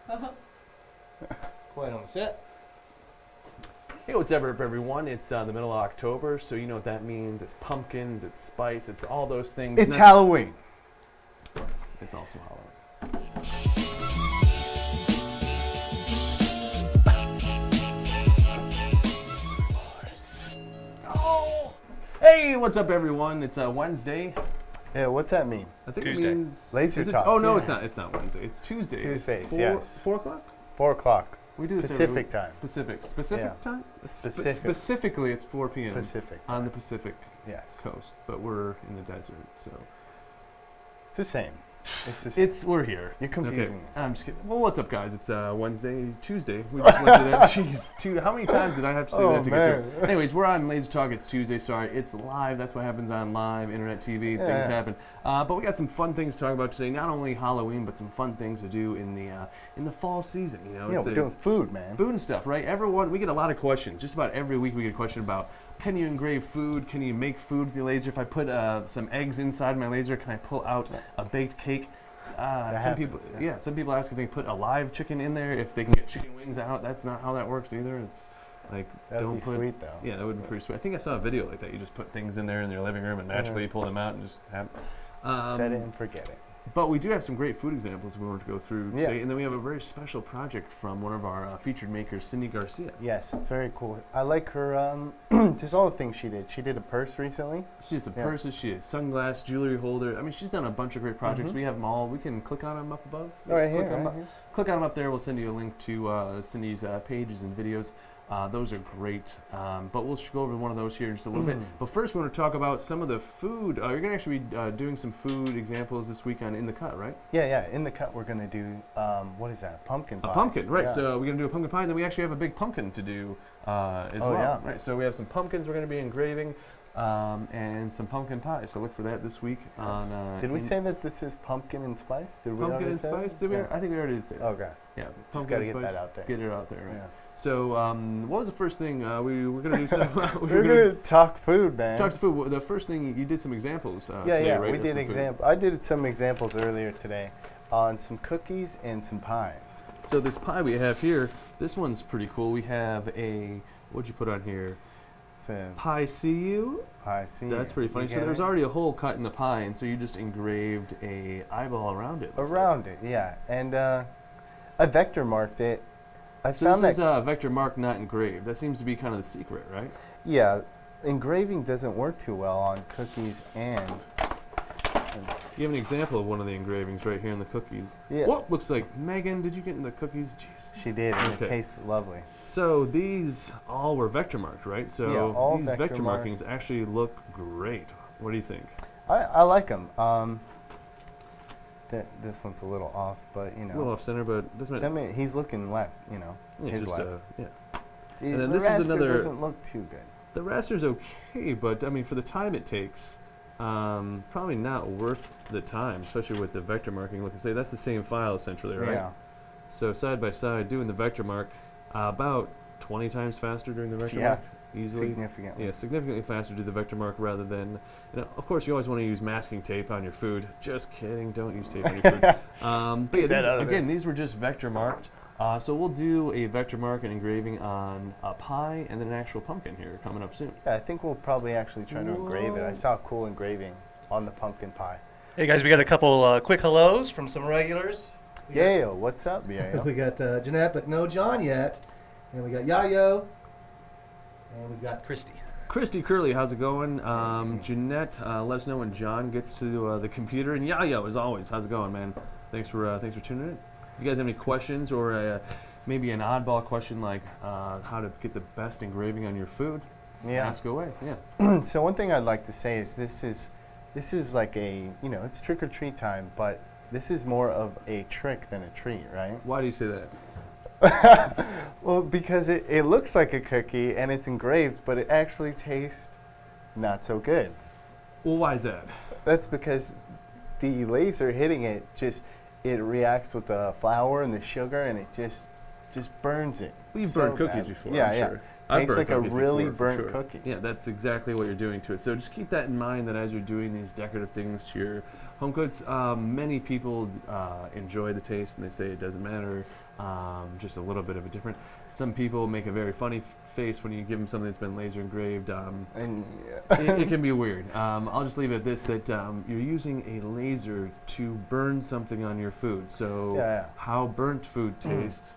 Quiet on the set. Hey, what's up, everyone? It's the middle of October, so you know what that means. It's pumpkins, it's spice, it's all those things. It's Halloween. It's also Halloween. Oh! Hey, what's up, everyone? It's Wednesday. Yeah, what's that mean? I think Tuesday. it means Laser is it- talk. Oh no, Yeah. it's not. It's not Wednesday. It's Tuesday. Tuesdays, it's 4 yes. o'clock. 4 o'clock. We do this every Pacific week. time. Specific Yeah. time. Specific. Specifically, it's 4 p.m. Pacific. on the Pacific Yes. coast, but we're in the desert, so It's the same. It's the same. we're here. You're confusing Okay, me. I'm just kidding. Well, what's up, guys? It's Wednesday, Tuesday. We just went through that. Jeez, how many times did I have to say that to get through? Anyways, we're on Laser Talk. It's Tuesday. Sorry, it's live. That's what happens on live internet TV. Yeah. Things happen. But we got some fun things to talk about today. Not only Halloween, but some fun things to do in the fall season. You know, Yeah, we're doing food, man. food and stuff, right? Everyone, we get a lot of questions. Just about every week we get a question about, can you engrave food? Can you make food with your laser? If I put some eggs inside my laser, can I pull out a baked cake? Some people ask if they can put a live chicken in there, if they can get chicken wings out. That's not how that works either. It's like, That'd be sweet, though. Yeah, that would be pretty sweet. I think I saw a video like that. You just put things in there in your living room and magically you pull them out and just have. Set it and forget it. But we do have some great food examples we want to go through Yeah. today, and then we have a very special project from one of our featured makers, Cindy Garcia. Yes, it's very cool. I like her, just all the things she did. She did a purse recently. She did some purses, she did sunglass, jewelry holder. I mean, she's done a bunch of great projects. We have them all. We can click on them up above. Right click here, on right them here. Click on them up there. We'll send you a link to Cindy's pages and videos. Those are great. But we'll go over one of those here in just a little bit. But first, we want to talk about some of the food. You're going to actually be doing some food examples this week on In the Cut, right? Yeah. In the cut, we're going to do, what is that? A pumpkin pie. A pumpkin, right. Yeah. So we're going to do a pumpkin pie, and then we actually have a big pumpkin to do as well. Yeah. Right. So we have some pumpkins we're going to be engraving and some pumpkin pie. So look for that this week. Yes. On, Did we say that this is pumpkin and spice? Did we pumpkin already and say spice? that? Did we? Yeah. I think we already did say that. Okay. Yeah. Just Pumpkin got to and get spice, that out there. Get it out there, right? Yeah. So what was the first thing we were going to do? Some, We're going to talk food, man. talk to food. The first thing you did some examples. Yeah, today, right? we of did some food. example. I did some examples earlier today on some cookies and some pies. So this pie we have here, this one's pretty cool. We have a, what'd you put on here? So Pie CU. pie, see. That's pretty funny. You So get there's it? already a hole cut in the pie, and so you just engraved a eyeball around it. looks Around it, yeah, and I vector marked it. I like. So found this that is vector mark, not engraved. That seems to be kind of the secret, right? yeah, engraving doesn't work too well on cookies and You have an example of one of the engravings right here in the cookies. yeah. What looks like, Megan, did you get in the cookies? Jeez. She did, and Okay. it tastes lovely. So these all were vector marked, right? So Yeah, all these vector vector marked. markings actually look great. What do you think? I like them. This one's a little off, but you know. A little off center, but doesn't matter. I mean, he's looking left, you know. It's his just, left. yeah. The and then this is raster another- doesn't look too good. The raster's okay, but I mean, for the time it takes, probably not worth the time, especially with the vector marking. Look, say that's the same file essentially, right? Yeah. So side by side, doing the vector mark, about 20 times faster doing the vector Yeah. mark, easily. Significantly. Yeah, significantly faster to do the vector mark rather than, you know, of course, you always want to use masking tape on your food. Just kidding, don't use tape on your food. But yeah, Get that out of again, these were just vector marked. So we'll do a vector mark and engraving on a pie and then an actual pumpkin here coming up soon. Yeah, I think we'll probably actually try to engrave it. I Whoa. saw a cool engraving on the pumpkin pie. Hey guys, we got a couple quick hellos from some regulars. Yayo, what's up, Yayo? We got Jeanette, but no John yet. And we got Yayo. And we've got Christy. Christy Curley, how's it going? Jeanette, let us know when John gets to the computer. And Yayo, as always, how's it going, man? Thanks for tuning in. If you guys have any questions or maybe an oddball question like how to get the best engraving on your food, Yeah. ask away. Yeah. So one thing I'd like to say is this is like a, you know, it's trick or treat time, but this is more of a trick than a treat, right? Why do you say that? Well, because it looks like a cookie and it's engraved, but it actually tastes not so good. Well, why is that? That's because the laser hitting it it reacts with the flour and the sugar, and it just just burns it. Well, you've so burned cookies bad. before, Yeah, I'm yeah. sure. I've Tastes burned like a cookies really before, for burnt sure. cookie. Yeah, that's exactly what you're doing to it. So just keep that in mind that as you're doing these decorative things to your home goods, many people enjoy the taste and they say it doesn't matter, just a little bit of a different. Some people make a very funny face when you give them something that's been laser engraved. And it can be weird. I'll just leave it at this, that you're using a laser to burn something on your food. So Yeah. how burnt food tastes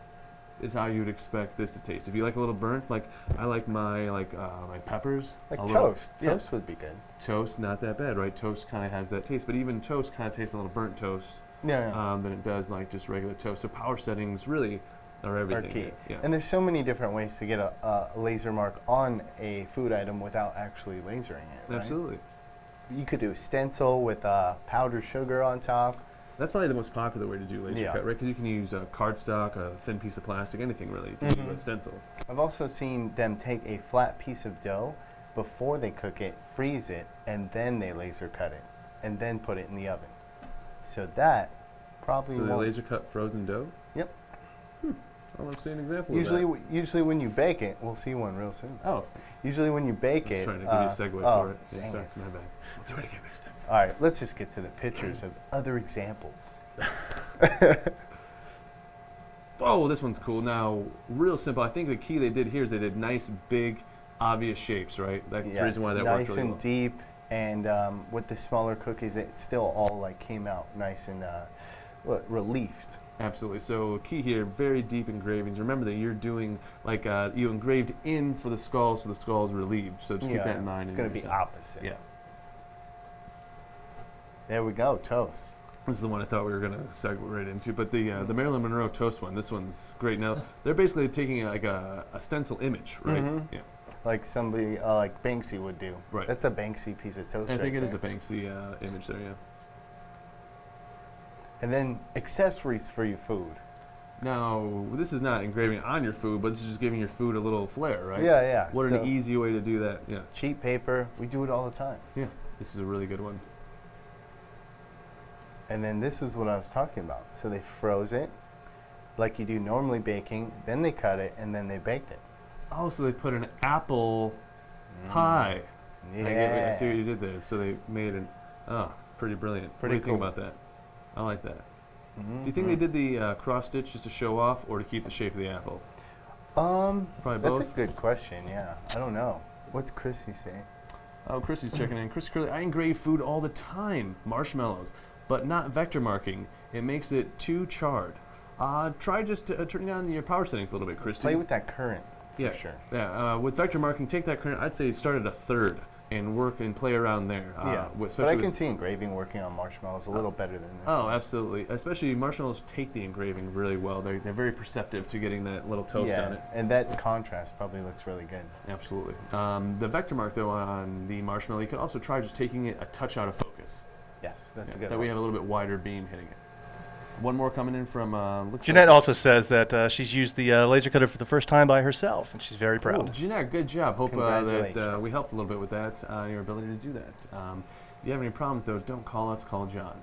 is how you'd expect this to taste. If you like a little burnt, like I like my my peppers. like a little- toast. yeah. Toast would be good. Toast, not that bad, right? Toast kind of has that taste, but even toast kind of tastes a little burnt toast Yeah. than it does like just regular toast. So power settings really are Are everything. key. here. Yeah. And there's so many different ways to get a laser mark on a food item without actually lasering it. Right? Absolutely. You could do a stencil with powdered sugar on top. That's probably the most popular way to do laser Yeah. cut, right? Because you can use cardstock, a thin piece of plastic, anything really to do a stencil. I've also seen them take a flat piece of dough before they cook it, freeze it, and then they laser cut it, and then put it in the oven. So that probably So they won't. laser cut frozen dough? Yep. I want to see an example Usually, of that. usually when you bake it, we'll see one real soon. Oh, Usually when you bake I was it, trying to give you a segue oh, for it. Yeah, dang sorry, it. my bad. We'll do it again next time. All right, let's just get to the pictures of other examples. Oh, this one's cool. Now, real simple. I think the key they did here is they did nice, big, obvious shapes, right? That's the reason why that worked nice really and well. deep, and with the smaller cookies, it still all like came out nice and relieved. Absolutely. So key here, very deep engravings. Remember that you're doing like you engraved in for the skull, so the skull is relieved. So just keep that in mind. It's in going to your be design. opposite. Yeah. There we go, toast. This is the one I thought we were going to segue right into, but the Marilyn Monroe toast one, this one's great. Now, they're basically taking like a stencil image, right? Mhm. Yeah. Like somebody like Banksy would do. Right. That's a Banksy piece of toast. I think right it is a there. Banksy image there, yeah. And then accessories for your food. Now, this is not engraving on your food, but this is just giving your food a little flair, right? Yeah, yeah. What So an easy way to do that. Yeah. cheap paper. We do it all the time. Yeah. This is a really good one. And then this is what I was talking about. So they froze it like you do normally baking, then they cut it, and then they baked it. Oh, so they put an apple pie. Yeah. I see what you did there. So they made an, pretty brilliant. Pretty what do you think cool. about that? I like that. Mhm, Do you think they did the cross stitch just to show off or to keep the shape of the apple? Probably Probably that's both. a good question, yeah. I don't know. What's Chrissy saying? Oh, Chrissy's checking in. Chris Curley, I engrave food all the time. Marshmallows, but not vector marking. It makes it too charred. Try just turning on your power settings a little bit, Christy. Play with that current, for Yeah, sure. Yeah, with vector marking, take that current. I'd say start at a third and work and play around there. Yeah, but especially I with- can see engraving working on marshmallows a little better than this. Oh, one. absolutely. Especially marshmallows take the engraving really well. They're very perceptive to getting that little toast yeah, on it. and that contrast probably looks really good. Absolutely. The vector mark, though, on the marshmallow, you could also try just taking it a touch out of focus. Yes, that's Yeah, a good that one. we have a little bit wider beam hitting it. One more coming in from looks Jeanette like, also says that she's used the laser cutter for the first time by herself, and she's very Oh, proud. Jeanette, good job. Hope that Congratulations. we helped a little bit with that, your ability to do that. If you have any problems, though, don't call us, call John.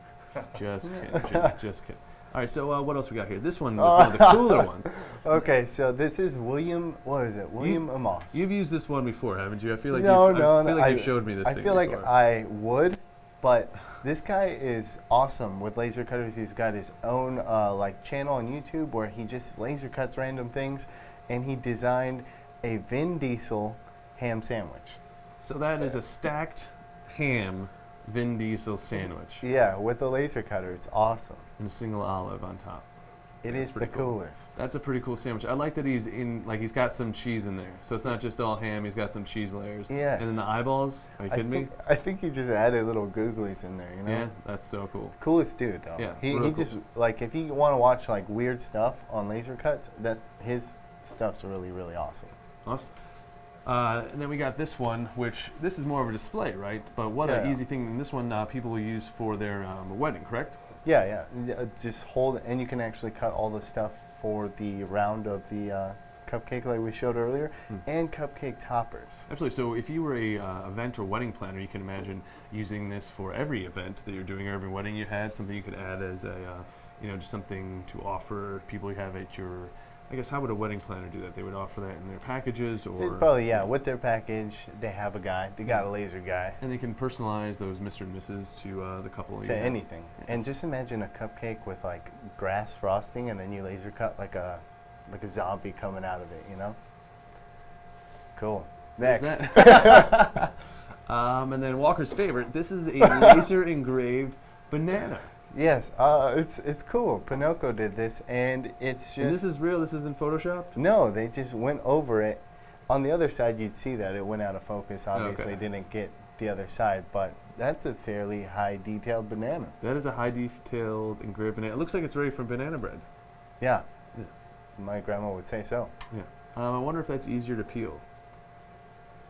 Just kidding, Jeanette, just kidding. All right, so what else we got here? This one was one of the cooler ones. Okay, so this is William, what is it? William Amos. You've used this one before, haven't you? I feel like No, you've, no, I feel no, like you showed me this I thing feel like before. I would, but this guy is awesome with laser cutters. He's got his own like channel on YouTube where he just laser cuts random things, and he designed a Vin Diesel ham sandwich. So that is a stacked ham Vin Diesel sandwich Yeah, with a laser cutter. It's awesome. and a single olive on top. It That's is the pretty cool. coolest. That's a pretty cool sandwich. I like that he's he's got some cheese in there. So it's not just all ham, he's got some cheese layers. Yes. And then the eyeballs, are you kidding me? I think he just added little googlies in there, you know? Yeah, that's so cool. Coolest dude though. Yeah, he real cool. just like if you want to watch like weird stuff on laser cuts, that's his stuff's really really awesome. Awesome. And then we got this one, which this is more of a display, right? But what an Yeah. easy thing. And this one people will use for their wedding, correct? Yeah, just hold, and you can actually cut all the stuff for the round of the cupcake like we showed earlier, and cupcake toppers. Absolutely. So if you were a event or wedding planner, you can imagine using this for every event that you're doing or every wedding you had, something you could add as a, just something to offer people you have at your I guess how would a wedding planner do that? They would offer that in their packages, or They'd probably, yeah, with their package, they have a guy. They got a laser guy. and they can personalize those Mr. and Mrs. to the couple. To anything. And just imagine a cupcake with like grass frosting, and then you laser cut like a zombie coming out of it, you know? Cool. Next. And then Walker's favorite. This is a laser engraved banana. Yes, it's cool. Pinocchio did this, and it's just... And this is real? This isn't Photoshopped? No, they just went over it. On the other side, you'd see that it went out of focus. Obviously, didn't get the other side, but that's a fairly high detailed banana. That is a high detailed engraved banana. It looks like it's ready for banana bread. Yeah. My grandma would say so. Yeah. I wonder if that's easier to peel.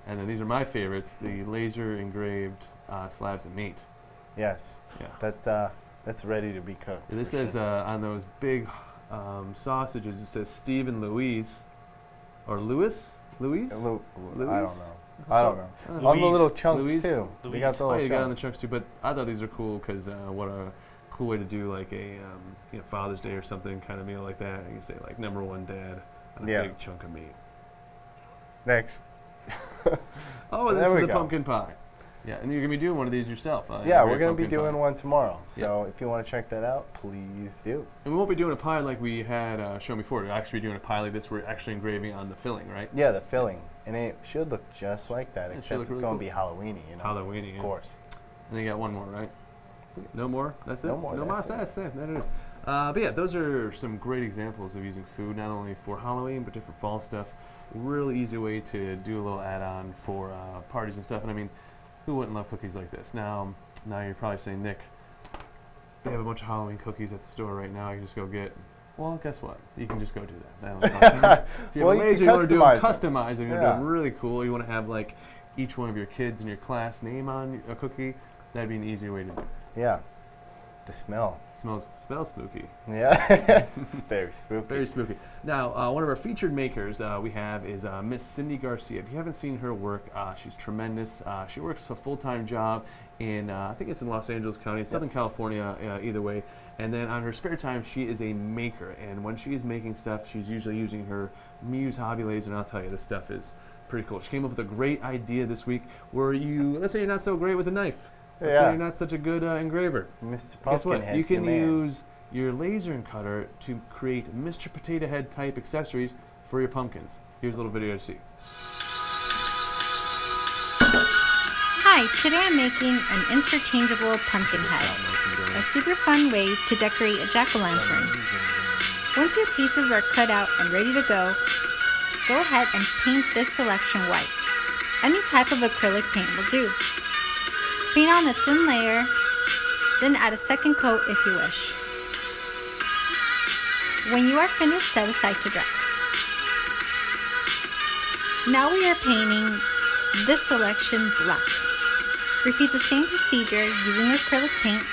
And then these are my favorites, the laser engraved slabs of meat. Yes. Yeah. That's ready to be cooked. This says on those big sausages, it says Steve and Louise, or Louis? Louise? I don't know. On the Louise. little chunks Louise? too. Louise. We got the Oh, little you got it on the chunks. chunks too, but I thought these are cool because what a cool way to do like a Father's Day or something kind of meal like that. You can say like #1 dad on a big chunk of meat. Next. Oh, this There is we the go. pumpkin pie. Yeah, and you're gonna be doing one of these yourself. Yeah, engraved we're going to be pumpkin doing pie. one tomorrow. So if you want to check that out, please do. And we won't be doing a pie like we had shown before. We're actually doing a pie like this. We're actually engraving on the filling, right? Yeah, the filling. And it should look just like that, it should except look it's really going cool. to be Halloweeny, you know? Halloweeny, Of course. And then you got one more, right? No more? That's it? No more, No that's more? it. That's it. That it is. But yeah, those are some great examples of using food, not only for Halloween, but different fall stuff. Really easy way to do a little add-on for parties and stuff. And I mean, who wouldn't love cookies like this? Now you're probably saying, Nick, they have a bunch of Halloween cookies at the store right now. You can just go get. Well, guess what? You can just go do that. If you have a laser, you want to do them, customize them. You want to do them really cool. You want to have like each one of your kids in your class name on a cookie. That'd be an easier way to do it. Yeah. The smell. Smells spooky. Yeah. It's very spooky. Very spooky. Now, one of our featured makers we have is Miss Cindy Garcia. If you haven't seen her work, she's tremendous. She works a full-time job in, I think it's in Los Angeles County, Southern California, either way. And then on her spare time, she is a maker. And when she is making stuff, she's usually using her Muse hobby laser. And I'll tell you, this stuff is pretty cool. She came up with a great idea this week where let's say you're not so great with a knife. Let's say you're not such a good engraver. Mr. Guess what? Pumpkinhead's You can your man. use your laser and cutter to create Mr. Potato Head type accessories for your pumpkins. Here's a little video to see. Hi, today I'm making an interchangeable pumpkin head, a super fun way to decorate a jack-o'-lantern. Once your pieces are cut out and ready to go ahead and paint this selection white. Any type of acrylic paint will do. Paint on a thin layer, then add a second coat if you wish. When you are finished, set aside to dry. Now we are painting this selection black. Repeat the same procedure using acrylic paint,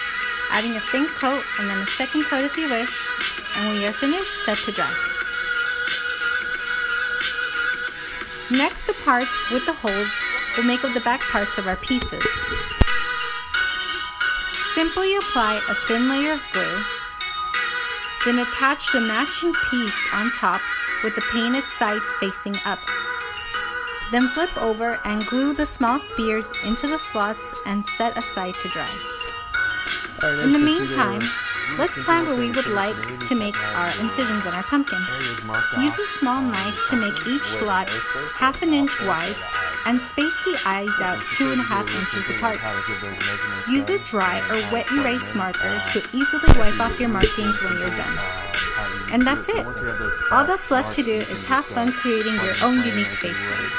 adding a thin coat and then a second coat if you wish, and when you are finished, set to dry. Next, the parts with the holes will make up the back parts of our pieces. Simply apply a thin layer of glue, then attach the matching piece on top with the painted side facing up. Then flip over and glue the small spears into the slots and set aside to dry. In the meantime, let's plan where we would like to make our incisions on our pumpkin. Use a small knife to make each slot 1/2 inch wide and space the eyes out 2.5 inches apart. Use a dry or wet erase marker to easily wipe off your markings when you're done. And that's it. All that's left to do is have fun creating your own unique faces.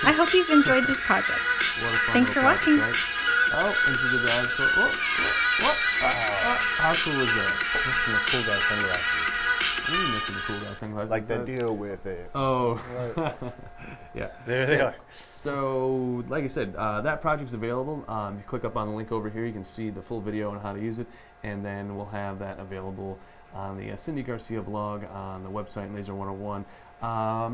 I hope you've enjoyed this project. Thanks for watching. Oh, into the dog. What? How cool is that? Missing the cool guy sunglasses. What are you missing the cool guy sunglasses? Like the deal with it. Oh. Yeah. There they are. So, like I said, that project's available. If you click up on the link over here, you can see the full video on how to use it, and then we'll have that available on the Cindy Garcia blog, on the website, Laser 101.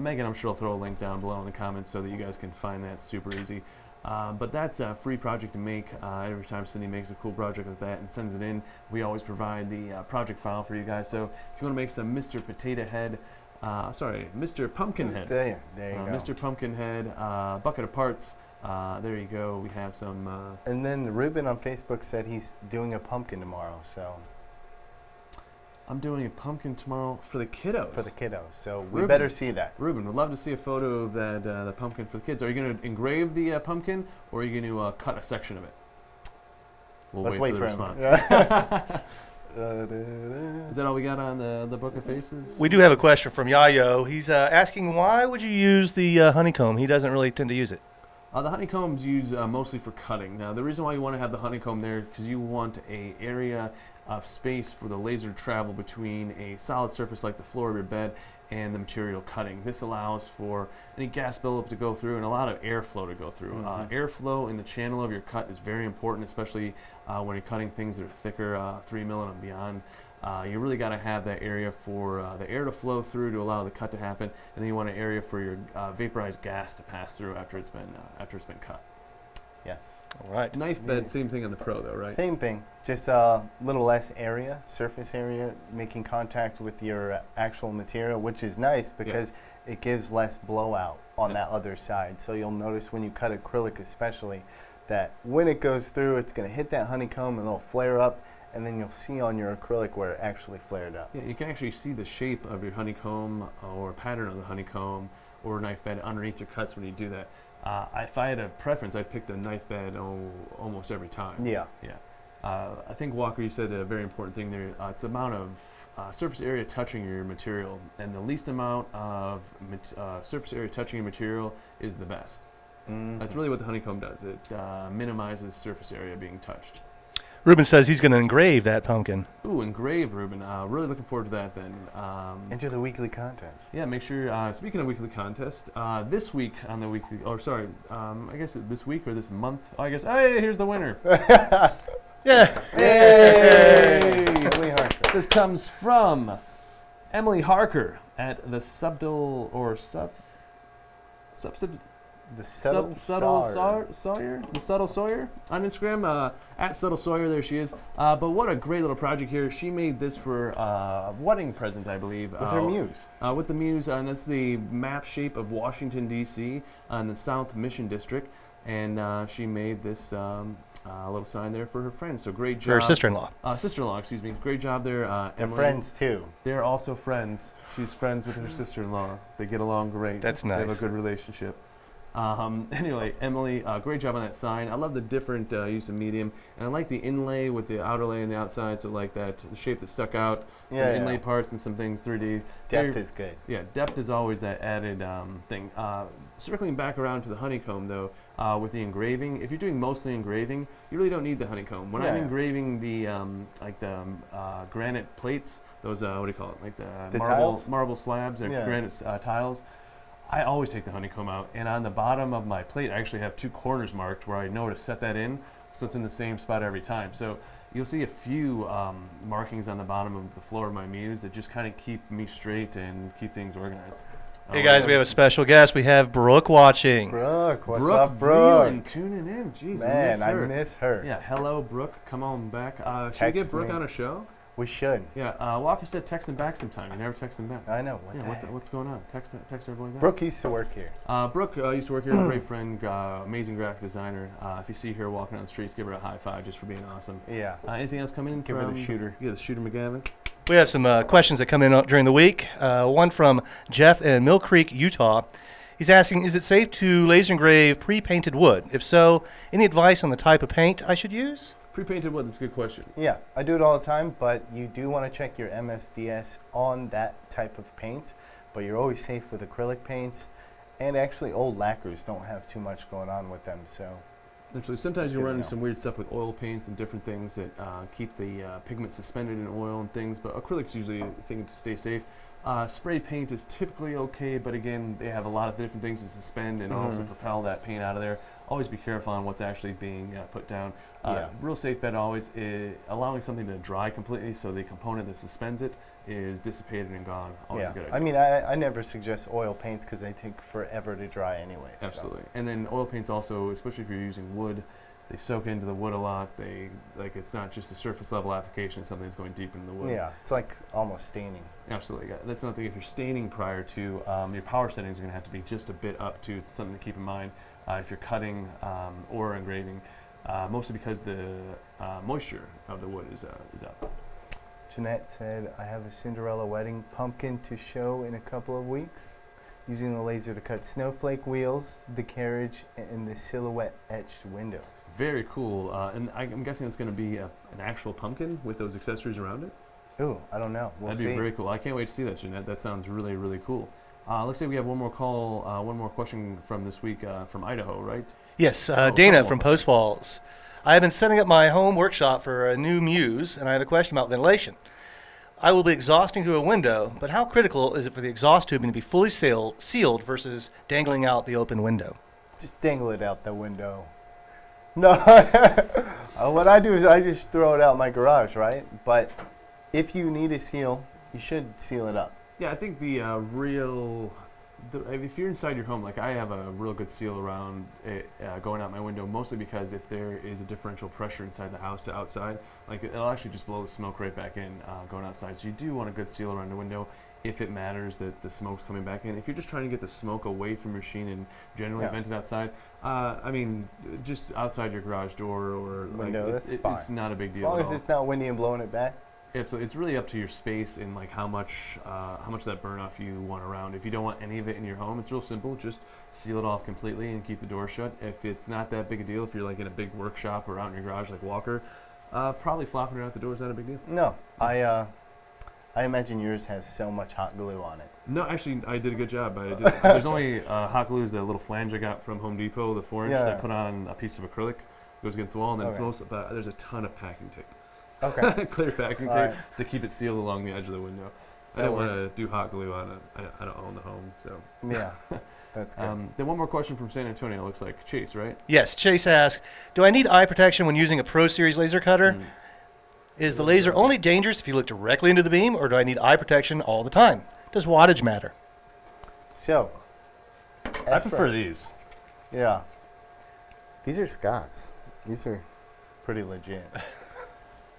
Megan, I'm sure, will throw a link down below in the comments so that you guys can find that super easy. But that's a free project to make. Every time Cindy makes a cool project like that and sends it in, we always provide the project file for you guys. So if you want to make some Mr. Potato Head, Mr. Pumpkin Head. There you go. Mr. Pumpkin Head, bucket of parts. There you go. We have some. And then Ruben on Facebook said he's doing a pumpkin tomorrow. So I'm doing a pumpkin tomorrow for the kiddos. for the kiddos. So we Ruben. better see that. Ruben, would love to see a photo of that the pumpkin for the kids. Are you going to engrave the pumpkin, or are you going to cut a section of it? We'll Let's wait wait for the for him. response. Is that all we got on the Book of Faces? We do have a question from Yayo. He's asking, why would you use the honeycomb? He doesn't really tend to use it. The honeycomb's used mostly for cutting. Now, the reason why you want to have the honeycomb there is because you want a area of space for the laser to travel between a solid surface like the floor of your bed and the material cutting. This allows for any gas buildup to go through and a lot of airflow to go through. Airflow in the channel of your cut is very important, especially when you're cutting things that are thicker, 3 mil and beyond. You really got to have that area for the air to flow through to allow the cut to happen, and then you want an area for your vaporized gas to pass through after it's been cut. Yes. All right. Knife bed, same thing on the Pro though, right? Same thing, just a little less area, surface area, making contact with your actual material, which is nice because it gives less blowout on that other side. So you'll notice when you cut acrylic especially, that when it goes through, it's going to hit that honeycomb and it'll flare up, and then you'll see on your acrylic where it actually flared up. Yeah, you can actually see the shape of your honeycomb or pattern of the honeycomb or knife bed underneath your cuts when you do that. If I had a preference, I'd pick the knife bed almost every time. Yeah. Yeah. I think, Walker, you said a very important thing there. It's the amount of surface area touching your material, and the least amount of surface area touching your material is the best. That's really what the honeycomb does. It minimizes surface area being touched. Ruben says he's going to engrave that pumpkin. Ooh, engrave, Ruben. Really looking forward to that then. Enter the weekly contest. Yeah, make sure, speaking of weekly contest, this week on the weekly, I guess this week or this month, hey, here's the winner. Yeah. Hey! Emily Harker. This comes from Emily Harker at the Subtle Sawyer on Instagram, at Subtle Sawyer. There she is. But what a great little project here. She made this for a wedding present, I believe. With her muse. With the muse, and that's the map shape of Washington, D.C. in the South Mission District. And she made this little sign there for her friend. So great job. Her sister-in-law. Sister-in-law, excuse me. Great job there, They're Emily. friends too. They're also friends. She's friends with her sister-in-law. They get along great. That's They have nice. a good relationship. Anyway, Emily, great job on that sign. I love the different use of medium, and I like the inlay with the outer lay and the outside, so like that the shape that stuck out, some inlay parts and some things 3D. Depth is good. Yeah, depth is always that added thing. Circling back around to the honeycomb though, with the engraving, if you're doing mostly engraving, you really don't need the honeycomb. When I'm engraving the granite plates, those what do you call it, like the marble slabs or granite tiles, I always take the honeycomb out, and on the bottom of my plate I actually have 2 corners marked where I know to set that in, so it's in the same spot every time. So you'll see a few markings on the bottom of the floor of my muse that just kind of keep me straight and keep things organized. Hey guys, we have a special guest. We have Brooke watching. Brooke, what's up, Brooke? Tuning in. Jeez, Man, I miss her. Yeah, hello, Brooke. Come on back. Should we get Brooke on a show? We should. Yeah, Walker said text him back sometime. You never text him back. I know. What's going on? Text everybody back. Brooke used to work here. Brooke used to work here. Great friend, amazing graphic designer. If you see her walking down the streets, give her a high five just for being awesome. Yeah. Anything else coming in? Give her the shooter. Yeah, the shooter McGavin. We have some questions that come in during the week. One from Jeff in Mill Creek, Utah. He's asking, is it safe to laser engrave pre-painted wood? If so, any advice on the type of paint I should use? Pre-painted wood, that's a good question. Yeah, I do it all the time, but you do want to check your MSDS on that type of paint. But you're always safe with acrylic paints, and actually old lacquers don't have too much going on with them. So Actually, sometimes you run into some weird stuff with oil paints and different things that keep the pigment suspended in oil and things, but acrylic's usually a thing to stay safe. Spray paint is typically okay, but again, they have a lot of different things to suspend and also propel that paint out of there. Always be careful on what's actually being put down. Real safe bet always is allowing something to dry completely, so the component that suspends it is dissipated and gone. Always a good idea. I mean, I never suggest oil paints because they take forever to dry anyway. Absolutely. And then oil paints also, especially if you're using wood, they soak into the wood a lot. It's not just a surface level application, it's something that's going deep into the wood. Yeah, it's like almost staining. Absolutely. That's another thing. If you're staining prior to, your power settings are going to have to be just a bit up too. It's something to keep in mind if you're cutting or engraving, mostly because the moisture of the wood is up. Jeanette said, I have a Cinderella wedding pumpkin to show in a couple of weeks. Using the laser to cut snowflake wheels, the carriage, and the silhouette etched windows. Very cool. And I'm guessing it's going to be an actual pumpkin with those accessories around it? Ooh, I don't know. We'll see. That'd be very cool. I can't wait to see that, Jeanette. That sounds really, really cool. Let's say we have one more call, one more question from this week from Idaho, right? Yes, Dana from Post Falls. I have been setting up my home workshop for a new muse, and I have a question about ventilation. I will be exhausting through a window, but how critical is it for the exhaust tubing to be fully sealed versus dangling out the open window? Just dangle it out the window. No, what I do is I just throw it out my garage, right? But if you need a seal, you should seal it up. Yeah, I think if you're inside your home, like I have a real good seal around it, going out my window, mostly because if there is a differential pressure inside the house to outside, like it'll actually just blow the smoke right back in going outside. So you do want a good seal around the window if it matters that the smoke's coming back in. If you're just trying to get the smoke away from your machine and generally vent it outside, I mean, just outside your garage door or window, like, that's fine. It's not a big deal. As long as it's not windy and blowing it back. It's really up to your space and like how much of that burn off you want around. If you don't want any of it in your home, it's real simple. Just seal it off completely and keep the door shut. If it's not that big a deal, if you're like in a big workshop or out in your garage like Walker, probably flopping it out the door is not a big deal. No, I imagine yours has so much hot glue on it. No, actually, I did a good job. There's only hot glue is that little flange I got from Home Depot, the 4-inch that I put on a piece of acrylic, goes against the wall, and then there's a ton of packing tape. Okay. Clear packing tape to keep it sealed along the edge of the window. I don't want to do hot glue on it. I don't own the home, so. Yeah, that's good. Then one more question from San Antonio. Looks like Chase, right? Yes, Chase asks, do I need eye protection when using a Pro Series laser cutter? Is the laser only dangerous if you look directly into the beam, or do I need eye protection all the time? Does wattage matter? So, I prefer these. Yeah. These are Scott's. These are pretty legit.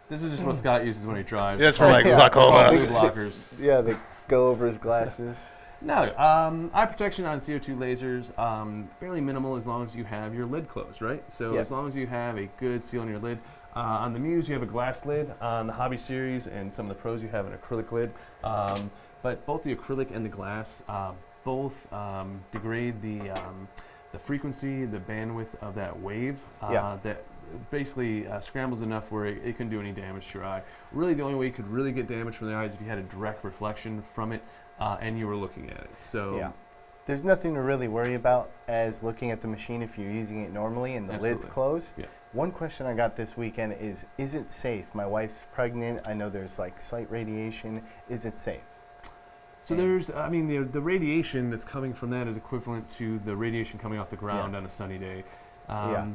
This is just what Scott uses when he drives. That's for like glaucoma. Blue blockers. Yeah, they go over his glasses. No, eye protection on CO2 lasers, fairly minimal as long as you have your lid closed, right? So as long as you have a good seal on your lid. On the Muse, you have a glass lid. On the Hobby Series and some of the Pros, you have an acrylic lid. But both the acrylic and the glass both degrade the frequency, the bandwidth of that wave that basically scrambles enough where it can do any damage to your eye. Really, the only way you could really get damage from the eye is if you had a direct reflection from it and you were looking at it. So there's nothing to really worry about as looking at the machine if you're using it normally and the lid's closed. Yeah. One question I got this weekend is it safe? My wife's pregnant. I know there's like slight radiation. Is it safe? So there's, I mean, the radiation that's coming from that is equivalent to the radiation coming off the ground on a sunny day.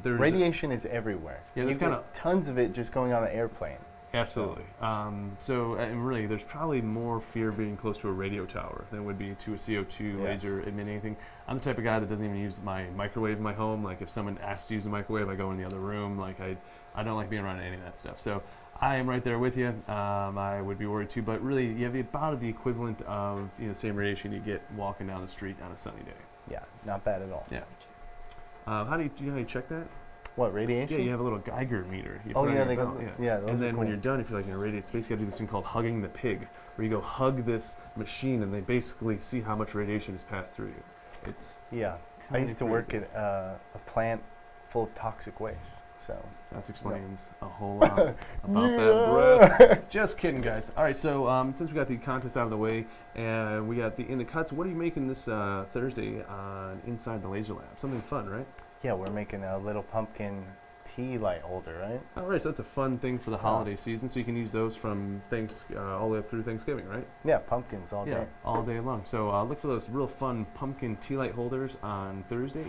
Radiation is everywhere. Yeah, there's kind of tons of it just going on an airplane. Absolutely. And really, there's probably more fear being close to a radio tower than would be to a CO2 laser emitting anything. I'm the type of guy that doesn't even use my microwave in my home. Like if someone asks to use a microwave, I go in the other room. Like I don't like being around any of that stuff. So I am right there with you. I would be worried too, but really, you have about the equivalent of the same radiation you get walking down the street on a sunny day. Yeah, not bad at all. Yeah. How do you know how you check that? What, radiation? Yeah, you have a little Geiger meter. You those and then are when you're done, if you're like in a radiant space, you gotta do this thing called hugging the pig, where you go hug this machine, and they basically see how much radiation has passed through you. It's I used to work at a plant full of toxic waste, so that explains a whole lot about that breath. Just kidding, guys. All right, so since we got the contest out of the way and we got the in the cuts, what are you making this Thursday on Inside the Laser Lab? Something fun, right? Yeah, we're making a little pumpkin tea light holder, right? All right, so that's a fun thing for the holiday season. So you can use those from all the way up through Thanksgiving, right? Yeah, pumpkins all day. All day long. So look for those real fun pumpkin tea light holders on Thursday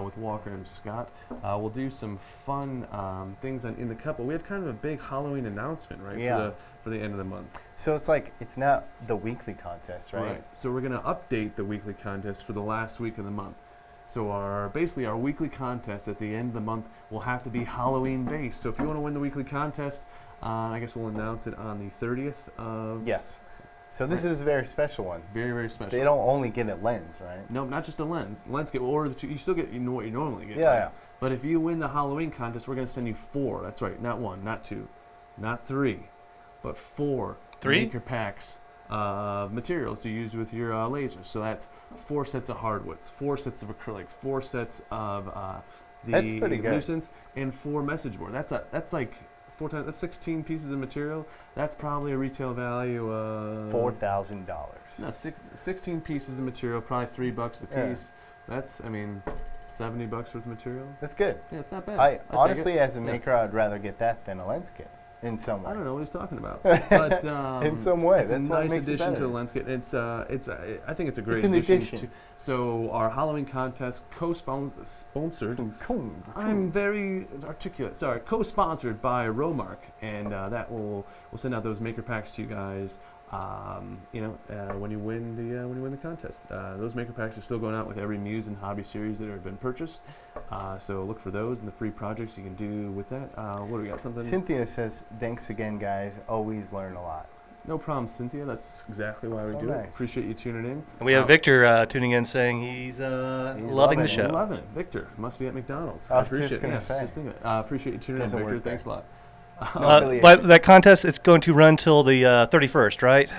with Walker and Scott. We'll do some fun things in the cup, but we have kind of a big Halloween announcement, right? Yeah. For the end of the month. So it's like, it's not the weekly contest, right? So we're going to update the weekly contest for the last week of the month. So basically our weekly contest at the end of the month will have to be Halloween based. So if you want to win the weekly contest, I guess we'll announce it on the 30th of... Yes. So this is a very special one. Very, very special. They don't only get a lens, right? No, not just a lens. Lens get, or you still get what you normally get. Yeah, yeah. But if you win the Halloween contest, we're going to send you 4. That's right. Not 1, not 2, not 3, but 4 maker packs of materials to use with your lasers. So that's 4 sets of hardwoods, 4 sets of acrylic, 4 sets of the lucents, and 4 message board. That's like 4 times. That's 16 pieces of material. That's probably a retail value of $4,000. No, 16 pieces of material, probably $3 a piece. That's, I mean, $70 worth of material. That's good. Yeah, it's not bad. Honestly, as a maker, I'd rather get that than a lens kit. In some way. I don't know what he's talking about, but in some way, it's that's a what nice makes it addition to better. the lens kit. I think it's a great It's an addition. So our Halloween contest co-sponsored. I'm very articulate. Sorry, co-sponsored by Romark, and that we'll send out those maker packs to you guys. When you win the contest, those maker packs are still going out with every Muse and Hobby series that have been purchased. So look for those and the free projects you can do with that. What do we got? Something. Cynthia says, "Thanks again, guys. Always learn a lot." No problem, Cynthia. That's exactly why we do it. Appreciate you tuning in. And we have Victor tuning in saying he's loving the show. Loving it. Victor must be at McDonald's. I was just going to say. Appreciate you tuning in, Victor. Thanks a lot. But that contest, it's going to run till the 31st, right?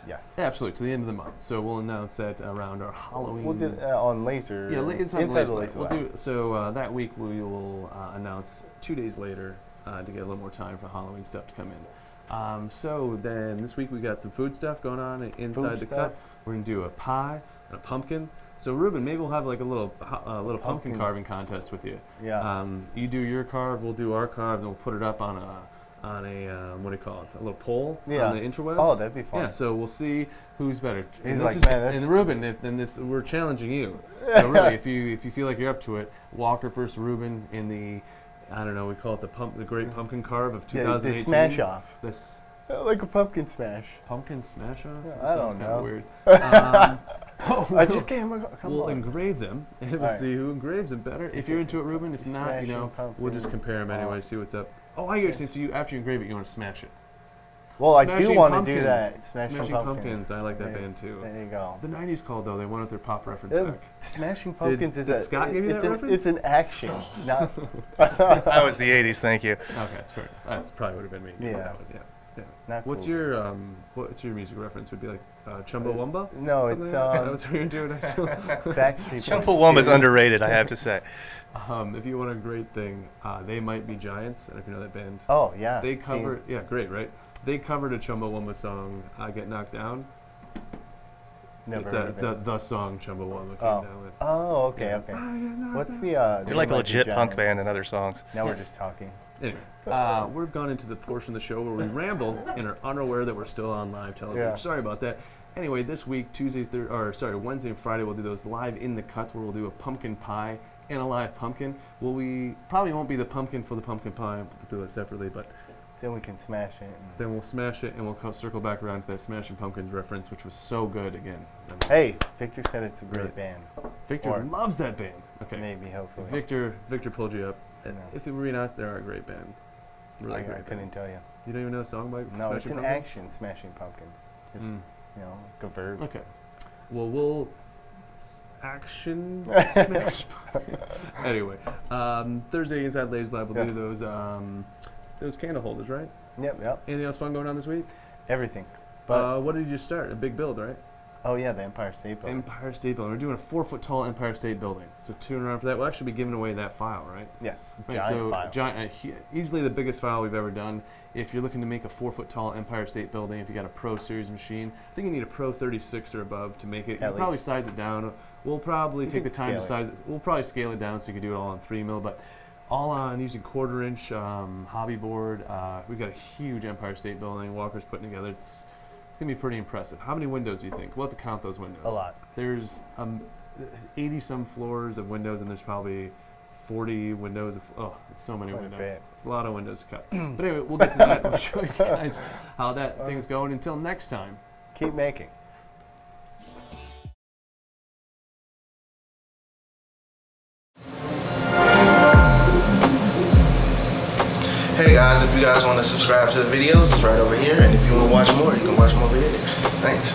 Yes. Absolutely, to the end of the month. So we'll announce that around our Halloween. We'll do on laser. Yeah, inside the laser lab. We'll do so that week. We will announce 2 days later to get a little more time for Halloween stuff to come in. So then this week we got some food stuff going on inside the cup. We're gonna do a pie and a pumpkin. So Ruben, maybe we'll have like a little pumpkin carving contest with you. Yeah. You do your carve, we'll do our carve, then we'll put it up on a what do you call it? A little poll on the interwebs. Oh, that'd be fun. Yeah. So we'll see who's better. He's like, man, and Ruben, we're challenging you. So really, if you feel like you're up to it, Walker versus Ruben in the, I don't know, we call it the Great Pumpkin Carve of 2018. The smash off. This like a pumpkin smash. Pumpkin smash off? Yeah, I don't know. Weird. I just can't. We'll engrave them, and we'll see who engraves them better. If you're into it, Ruben. If not, we'll just compare them anyway, see what's up. Oh, I hear you saying, so after you engrave it, you want to smash it. Well, I do want to do that. Smashing Pumpkins. I like that band too. There you go. The 90s called though. They wanted their pop reference back. Smashing Pumpkins did Scott give you that reference? It's an action, not. That was the 80s. Thank you. Okay, that's fair. That probably would have been me. Yeah. Not what's cool. What's your music reference? Would be like Chumbawamba? No, it's that was what you're doing. It's Backstreet Boys. Chumbawamba's underrated, I have to say. If you want a great thing, They Might Be Giants. And if you know that band. Oh yeah. They covered. Yeah, great, right? They covered a Chumbawamba song, "Get Knocked Down." Never it's heard the song Chumbawamba came down with. Oh, okay, okay. What's the? They're like a legit punk band and other songs. Now we're just talking. Anyway, we've gone into the portion of the show where we ramble and are unaware that we're still on live television. Yeah. Sorry about that. Anyway, this week, Wednesday and Friday, we'll do those live in the cuts where we'll do a pumpkin pie and a live pumpkin. We probably won't be the pumpkin for the pumpkin pie. We'll do it separately, but then we can smash it. Then we'll smash it, and we'll circle back around to that Smashing Pumpkins reference, which was so good again. Hey, Victor said it's a great band. Victor loves that band. Okay. Maybe, hopefully. Victor pulled you up. If we're being honest, they're a great band. Really I couldn't tell you. You don't even know the song by No, Smashing it's an Pumpkins? action, Smashing Pumpkins. Just, like a verb. Okay. Well, we'll action smash. Anyway, Thursday Inside Ladies Lab, we'll do those candle holders, right? Yep. Anything else fun going on this week? Everything. But what did you start? A big build, right? Oh yeah, the Empire State Building. Empire State Building. We're doing a 4-foot tall Empire State Building. So tune around for that. We'll actually be giving away that file, right? Yes. Right, Giant file. Easily the biggest file we've ever done. If you're looking to make a 4-foot tall Empire State Building, if you got a Pro Series machine, I think you need a Pro 36 or above to make it. You'll probably size it down. We'll probably take the time to size it. We'll probably scale it down so you can do it all on 3mm. But all on using 1/4-inch hobby board. We've got a huge Empire State Building. Walker's putting together. It's going to be pretty impressive. How many windows do you think? We'll have to count those windows. A lot. There's 80-some floors of windows, and there's probably 40 windows. It's so many windows. It's a lot of windows to cut. But anyway, we'll get to that. We'll show you guys how that thing's going. Until next time. Keep making. Hey guys, if you guys want to subscribe to the videos, it's right over here. And if you want to watch more, you can watch them over here. Thanks.